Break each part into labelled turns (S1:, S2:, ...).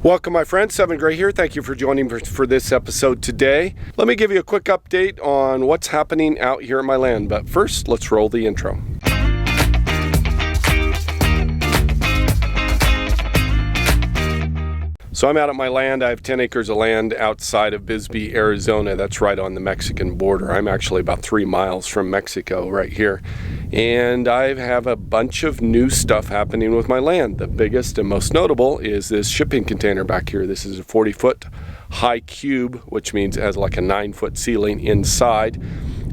S1: Welcome my friends, Seven Gray here. Thank you for joining for this episode today. Let me give you a quick update on what's happening out here at my land, but first let's roll the intro. So I'm out at my land. I have 10 acres of land outside of Bisbee, Arizona. That's right on the Mexican border. I'm actually about 3 miles from Mexico right here. And I have a bunch of new stuff happening with my land. The biggest and most notable is this shipping container back here. This is a 40-foot high cube, which means it has like a 9-foot ceiling inside.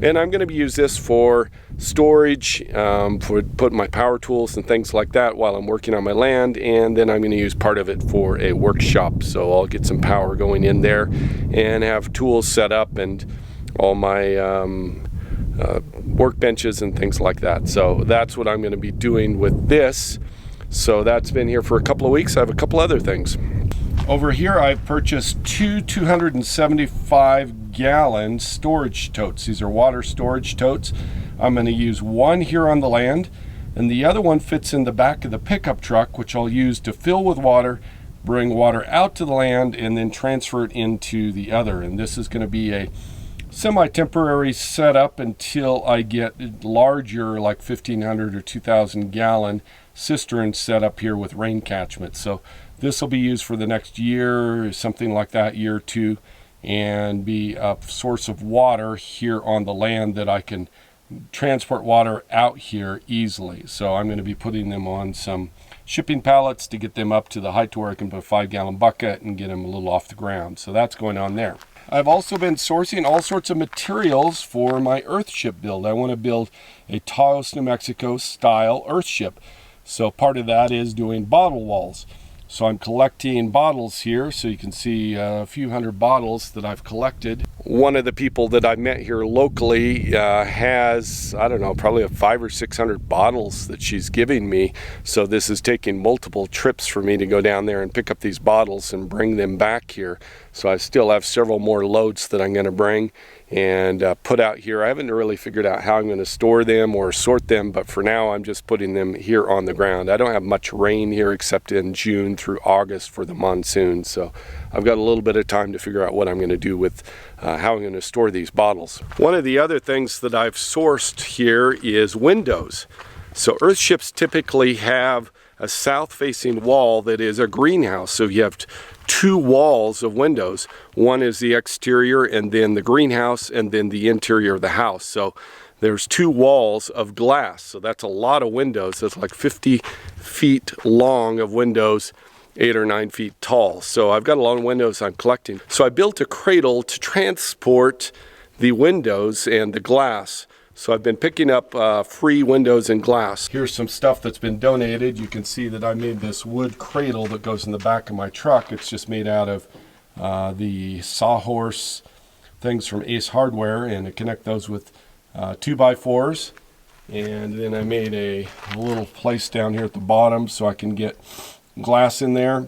S1: And I'm going to use this for storage, for putting my power tools and things like that while I'm working on my land. And then I'm going to use part of it for a workshop. So I'll get some power going in there and have tools set up and all my workbenches and things like that. So that's what I'm going to be doing with this. So that's been here for a couple of weeks. I have a couple other things. Over here I've purchased two 275-gallon storage totes. These are water storage totes. I'm going to use one here on the land, and the other one fits in the back of the pickup truck, which I'll use to fill with water, bring water out to the land, and then transfer it into the other. And this is going to be a semi-temporary setup until I get larger, like 1,500 or 2,000 gallon cisterns set up here with rain catchment. So this will be used for the next year, something like that, year or two, and be a source of water here on the land that I can transport water out here easily. So I'm going to be putting them on some shipping pallets to get them up to the height to where I can put a 5-gallon bucket and get them a little off the ground. So that's going on there. I've also been sourcing all sorts of materials for my earthship build. I want to build a Taos, New Mexico style earthship. So part of that is doing bottle walls. So I'm collecting bottles here, so you can see a few hundred bottles that I've collected. One of the people that I met here locally has, I don't know, probably 500 or 600 bottles that she's giving me. So this is taking multiple trips for me to go down there and pick up these bottles and bring them back here. So I still have several more loads that I'm going to bring and put out here. I haven't really figured out how I'm going to store them or sort them, but for now I'm just putting them here on the ground. I don't have much rain here except in June through August for the monsoon, so I've got a little bit of time to figure out what I'm going to do with how I'm going to store these bottles. One of the other things that I've sourced here is windows. So earthships typically have a south-facing wall that is a greenhouse. So you have two walls of windows. One is the exterior and then the greenhouse and then the interior of the house. So there's two walls of glass. So that's a lot of windows. That's like 50 feet long of windows, 8 or 9 feet tall. So I've got a lot of windows I'm collecting. So I built a cradle to transport the windows and the glass. So I've been picking up free windows and glass. Here's some stuff that's been donated. You can see that I made this wood cradle that goes in the back of my truck. It's just made out of the sawhorse things from Ace Hardware, and I connect those with 2x4s. And then I made a little place down here at the bottom so I can get glass in there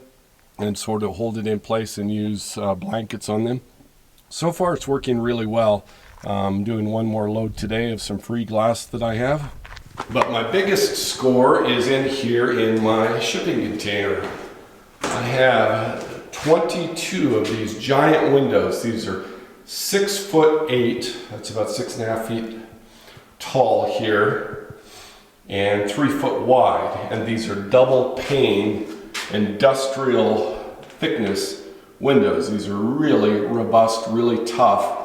S1: and sort of hold it in place and use blankets on them. So far it's working really well. I'm doing one more load today of some free glass that I have. But my biggest score is in here in my shipping container. I have 22 of these giant windows. These are 6'8", that's about 6.5 feet tall here, and 3 foot wide. And these are double pane industrial thickness windows. These are really robust, really tough.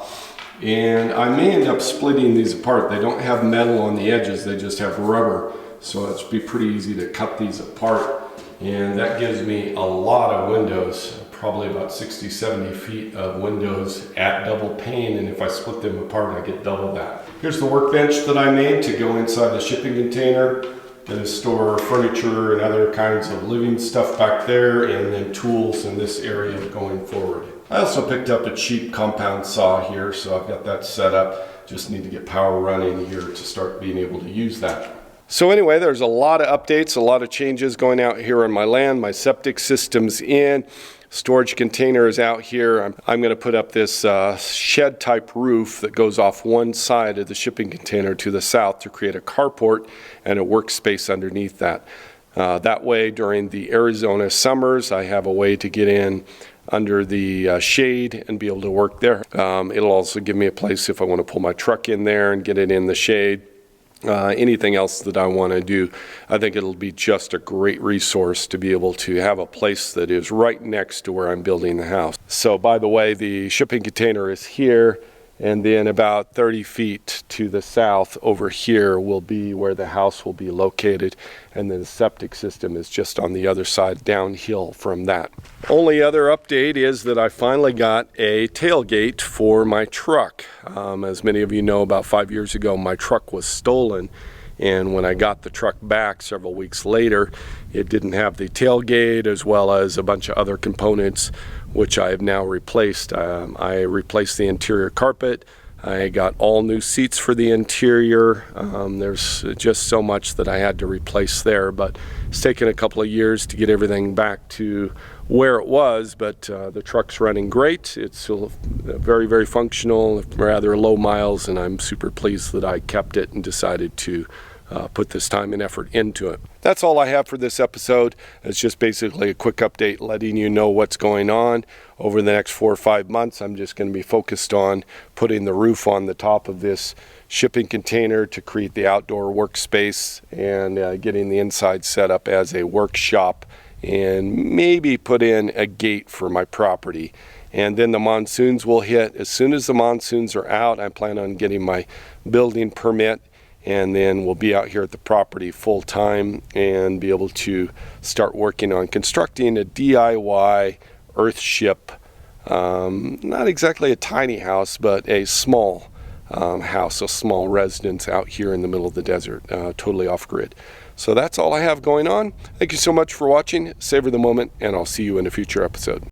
S1: And I may end up splitting these apart. They don't have metal on the edges, they just have rubber. So it's be pretty easy to cut these apart. And that gives me a lot of windows, probably about 60, 70 feet of windows at double pane. And if I split them apart, I get double that. Here's the workbench that I made to go inside the shipping container. Gonna store furniture and other kinds of living stuff back there, and then tools in this area going forward. I also picked up a cheap compound saw here, so I've got that set up. Just need to get power running here to start being able to use that. So anyway, there's a lot of updates, a lot of changes going out here on my land. My septic system's in. Storage container is out here. I'm going to put up this shed type roof that goes off one side of the shipping container to the south to create a carport and a workspace underneath that. That way, during the Arizona summers, I have a way to get in under the shade and be able to work there. It'll also give me a place if I want to pull my truck in there and get it in the shade. Anything else that I want to do, I think it'll be just a great resource to be able to have a place that is right next to where I'm building the house. So by the way, the shipping container is here, and then about 30 feet to the south over here will be where the house will be located, and then the septic system is just on the other side downhill from that. Only other update is that I finally got a tailgate for my truck. As many of you know, about 5 years ago my truck was stolen, and when I got the truck back several weeks later, it didn't have the tailgate as well as a bunch of other components, which I have now replaced. I replaced the interior carpet. I got all new seats for the interior. There's just so much that I had to replace there, but it's taken a couple of years to get everything back to where it was, but the truck's running great. It's still very, very functional, rather low miles, and I'm super pleased that I kept it and decided to put this time and effort into it. That's all I have for this episode. It's just basically a quick update letting you know what's going on. Over the next 4 or 5 months, I'm just going to be focused on putting the roof on the top of this shipping container to create the outdoor workspace, and getting the inside set up as a workshop, and maybe put in a gate for my property. And then the monsoons will hit. As soon as the monsoons are out, I plan on getting my building permit, and then we'll be out here at the property full time and be able to start working on constructing a DIY earthship, not exactly a tiny house, but a small house, a small residence out here in the middle of the desert, totally off-grid. So that's all I have going on. Thank you so much for watching. Savor the moment, and I'll see you in a future episode.